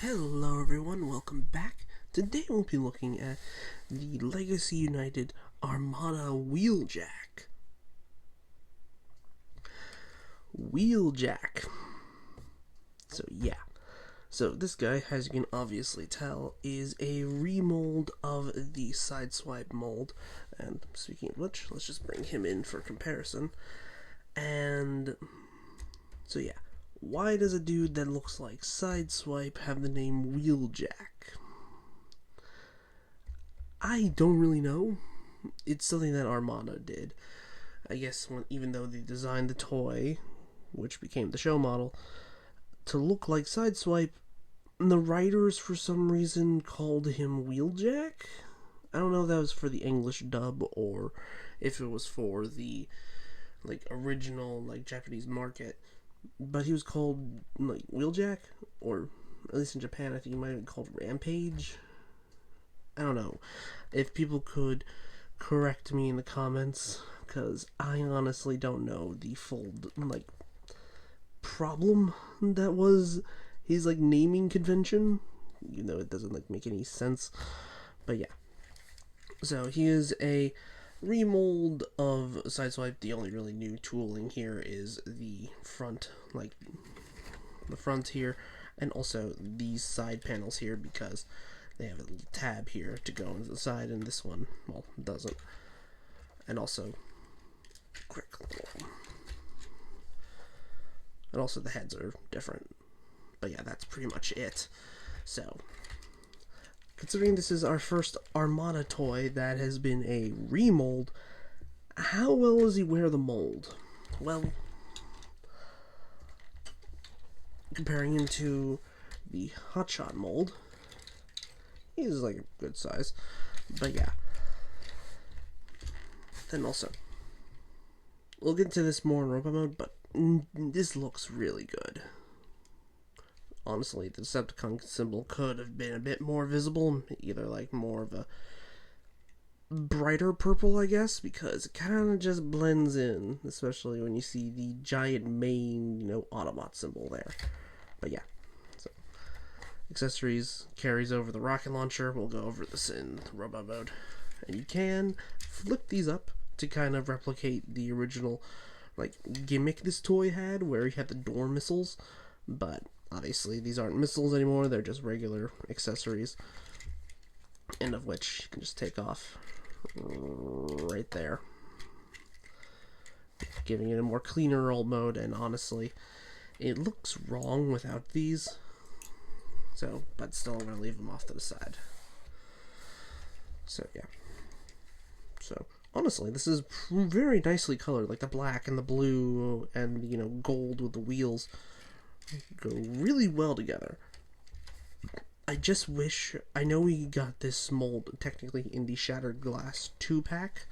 Hello everyone, welcome back. Today we'll be looking at the Legacy United Armada Wheeljack. Wheeljack. So this guy, as you can obviously tell, is a remold of the Sideswipe mold. And speaking of which, let's just bring him in for comparison. And so yeah, why does a dude that looks like Sideswipe have the name Wheeljack? I don't really know. It's something that Armada did. I guess even though they designed the toy, which became the show model, to look like Sideswipe, the writers for some reason called him Wheeljack. I don't know if that was for the English dub or if it was for the original Japanese market. But he was called Wheeljack, or at least in Japan I think he might have been called Rampage. I don't know. If people could correct me in the comments, because I honestly don't know the full problem that was his naming convention. You know, it doesn't make any sense. But yeah. So he is a remold of Sideswipe. The only really new tooling here is the front, the front here, and also these side panels here, because they have a little tab here to go into the side, and this one, well, doesn't. And also, the heads are different. But yeah, that's pretty much it. So, considering this is our first Armada toy that has been a remold, how well does he wear the mold? Well, comparing him to the Hotshot mold, he's a good size. But yeah. Then also, we'll get into this more in robot mode, but this looks really good. Honestly, the Decepticon symbol could have been a bit more visible, either more of a brighter purple, I guess, because it kind of just blends in, especially when you see the giant main, Autobot symbol there. But yeah, so accessories carries over the rocket launcher. We'll go over this in robot mode. And you can flip these up to kind of replicate the original gimmick this toy had, where he had the door missiles, but obviously these aren't missiles anymore, they're just regular accessories, and of which you can just take off right there, giving it a more cleaner old mode. And honestly, it looks wrong without these, so but still I'm gonna leave them off to the side. So yeah, so honestly, this is very nicely colored, the black and the blue and gold with the wheels go really well together. I just wish, I know we got this mold technically in the Shattered Glass 2-pack,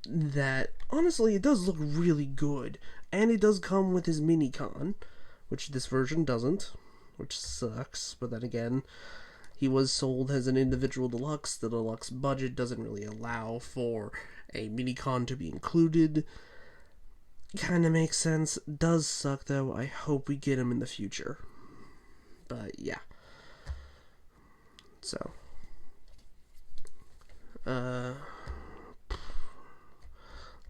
that honestly it does look really good, and it does come with his Minicon, which this version doesn't, which sucks. But then again, he was sold as an individual deluxe. The deluxe budget doesn't really allow for a Minicon to be included. Kind of makes sense. Does suck though. I hope we get him in the future. But yeah. So,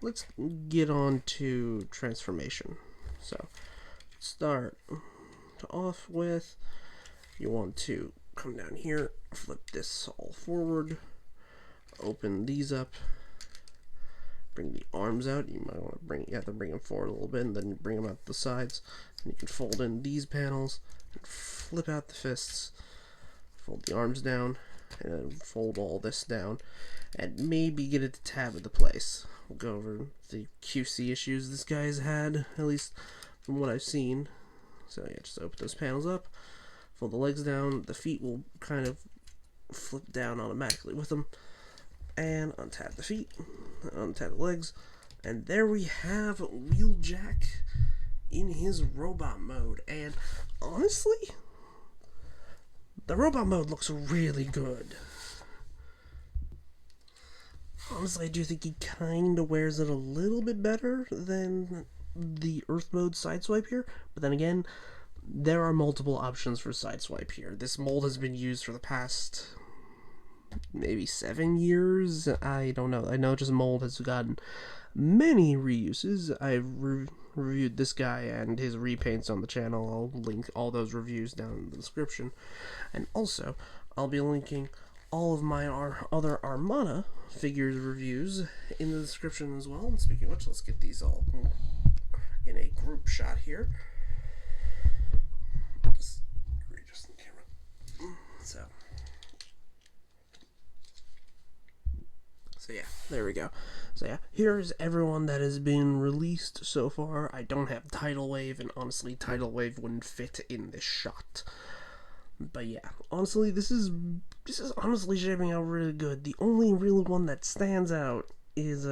let's get on to transformation. So, start off with, you want to come down here, flip this all forward, open these up, bring the arms out. You might want to you have to bring them forward a little bit, and then you bring them out the sides. And you can fold in these panels, and flip out the fists, fold the arms down, and then fold all this down, and maybe get it to tab into place. We'll go over the QC issues this guy's had, at least from what I've seen. So yeah, just open those panels up, fold the legs down, the feet will kind of flip down automatically with them, and untap the feet, untap the legs, and there we have Wheeljack in his robot mode. And honestly, the robot mode looks really good. Honestly, I do think he kind of wears it a little bit better than the Earth mode Sideswipe here, but then again, there are multiple options for sideswipe here. This mold has been used for the past maybe 7 years. I don't know. I know just mold has gotten many reuses. I've reviewed this guy and his repaints on the channel. I'll link all those reviews down in the description. And also, I'll be linking all of my other Armada figures reviews in the description as well. And speaking of which, let's get these all in a group shot here. Just readjust the camera. So yeah, there we go. So yeah, here's everyone that has been released so far. I don't have Tidal Wave, and honestly, Tidal Wave wouldn't fit in this shot. But yeah, honestly, this is honestly shaping out really good. The only real one that stands out is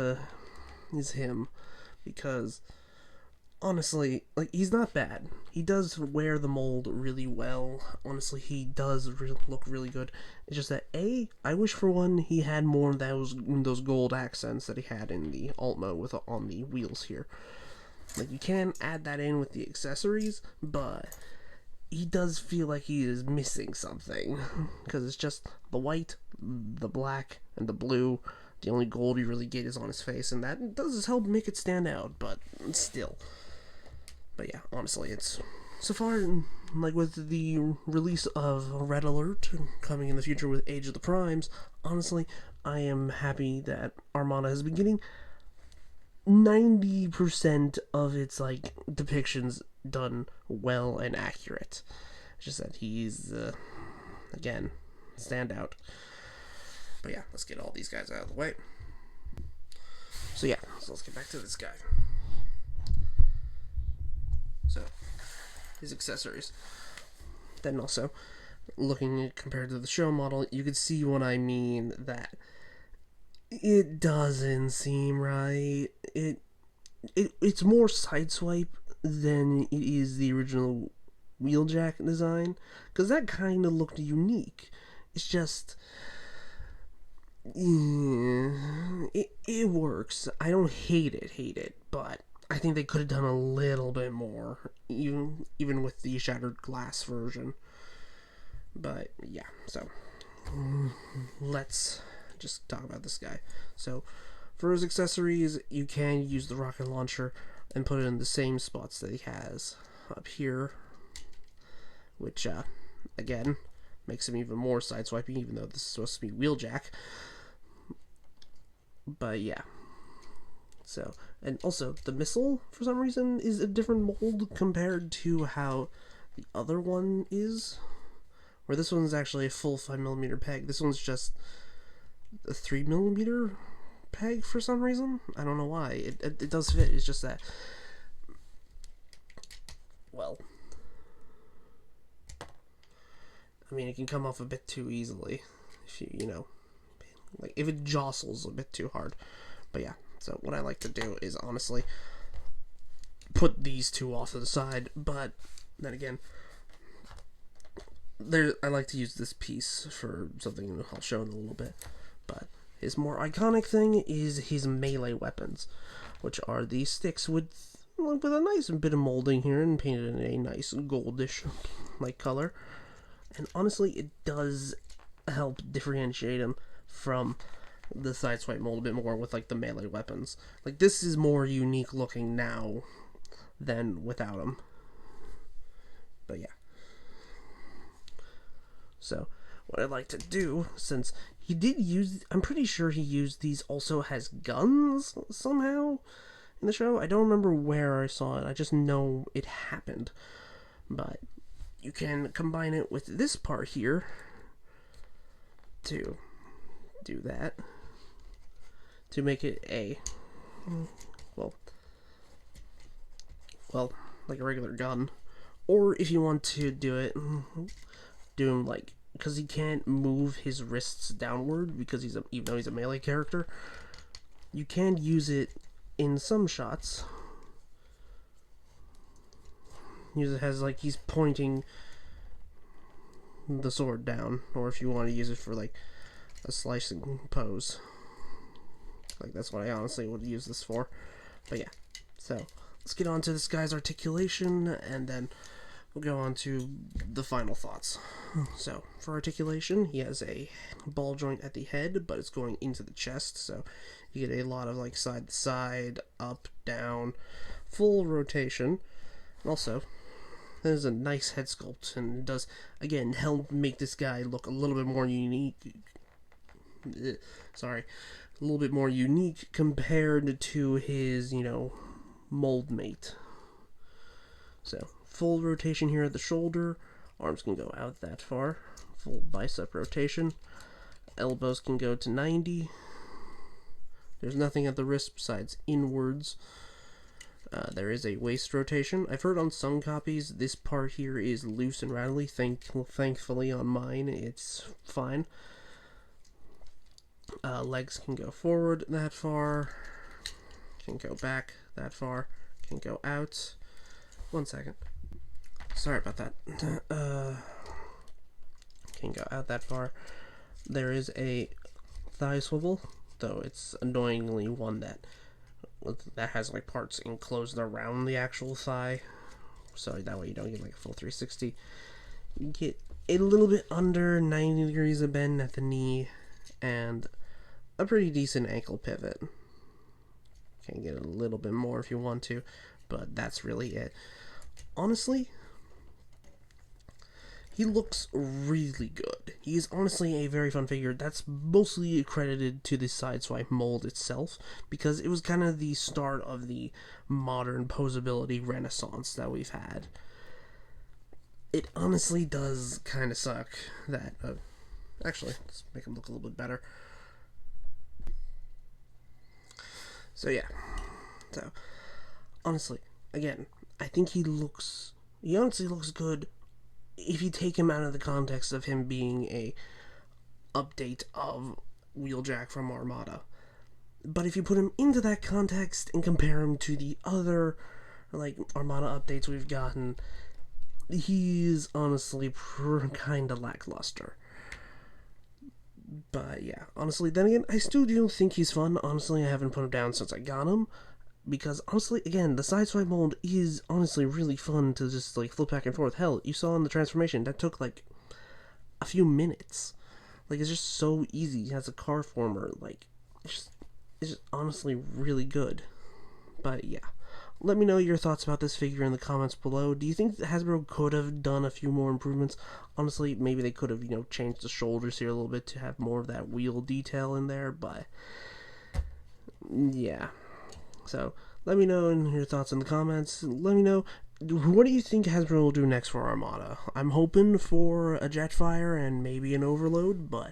him, because honestly, like, he's not bad. He does wear the mold really well. Honestly, he does look really good. It's just that, I wish for one he had more of those gold accents that he had in the alt mode on the wheels here. Like, you can add that in with the accessories, but he does feel like he is missing something, because it's just the white, the black, and the blue. The only gold you really get is on his face, and that does help make it stand out, but still. But yeah, honestly, it's so far, like, with the release of Red Alert coming in the future with Age of the Primes, honestly, I am happy that Armada has been getting 90% of its, like, depictions done well and accurate. It's just that he's, again, standout. But yeah, let's get all these guys out of the way. So yeah, so let's get back to this guy. So, his accessories. Then also, looking compared to the show model, you can see what I mean, that it doesn't seem right. It's more sideswipe than it is the original Wheeljack design, because that kind of looked unique. It's just, it works. I don't hate it, but I think they could have done a little bit more, even with the shattered glass version. But yeah, so let's just talk about this guy. So for his accessories, you can use the rocket launcher and put it in the same spots that he has up here, which again makes him even more sideswiping, even though this is supposed to be Wheeljack. But yeah, so, and also the missile for some reason is a different mold compared to how the other one is, where this one's actually a full 5mm peg. This one's just a 3mm peg for some reason. I don't know why. It does fit. It's just that, well, I mean, it can come off a bit too easily if you know, like, if it jostles a bit too hard. But yeah, so what I like to do is honestly put these two off to the side, but then again, I like to use this piece for something I'll show in a little bit. But his more iconic thing is his melee weapons, which are these sticks with a nice bit of molding here and painted in a nice goldish like color. And honestly, it does help differentiate him from the sideswipe mold a bit more with, like, the melee weapons. Like, this is more unique looking now than without him. But yeah. So, what I'd like to do, since he did use, I'm pretty sure he used these also as guns somehow in the show. I don't remember where I saw it. I just know it happened. But you can combine it with this part here to do that, to make it well, like a regular gun. Or if you want to do him like, because he can't move his wrists downward because even though he's a melee character, you can use it in some shots. Use it as, like, he's pointing the sword down, or if you want to use it for, like, a slicing pose. Like, that's what I honestly would use this for. But yeah, so let's get on to this guy's articulation, and then we'll go on to the final thoughts. So, for articulation, he has a ball joint at the head, but it's going into the chest, so you get a lot of like side to side, up, down, full rotation. And also, there's a nice head sculpt, and it does, again, help make this guy look a little bit more unique. Sorry. A little bit more unique compared to his, mold mate. So, full rotation here at the shoulder. Arms can go out that far. Full bicep rotation. Elbows can go to 90. There's nothing at the wrist besides inwards. There is a waist rotation. I've heard on some copies this part here is loose and rattly. Thankfully on mine it's fine. Legs can go forward that far. Can go back that far. Can go out. 1 second. Sorry about that. Can go out that far. There is a thigh swivel, though it's annoyingly one that has like parts enclosed around the actual thigh, so that way you don't get like a full 360. You get a little bit under 90 degrees of bend at the knee and a pretty decent ankle pivot. Can get a little bit more if you want to, but that's really it. Honestly, he looks really good. He's honestly a very fun figure. That's mostly accredited to the Sideswipe mold itself, because it was kind of the start of the modern posability renaissance that we've had. It honestly does kind of suck that... actually, let's make him look a little bit better. So yeah. So, honestly, again, I think he honestly looks good if you take him out of the context of him being a update of Wheeljack from Armada. But if you put him into that context and compare him to the other like Armada updates we've gotten, he's honestly kinda lackluster. But yeah, honestly, then again, I still do think he's fun. Honestly, I haven't put him down since I got him, because honestly, again, the Sideswipe mold is honestly really fun to just like flip back and forth. Hell, you saw in the transformation that took like a few minutes. Like, it's just so easy. He has a car former. Like, it's just honestly really good. But yeah, let me know your thoughts about this figure in the comments below. Do you think Hasbro could have done a few more improvements? Honestly, maybe they could have, changed the shoulders here a little bit to have more of that wheel detail in there, but yeah. So, let me know your thoughts in the comments. Let me know, what do you think Hasbro will do next for Armada? I'm hoping for a Jetfire and maybe an Overload, but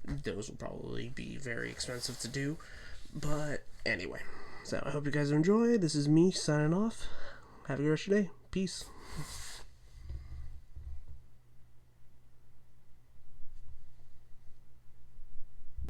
those will probably be very expensive to do. But anyway, so I hope you guys enjoy. This is me signing off. Have a good rest of your day. Peace.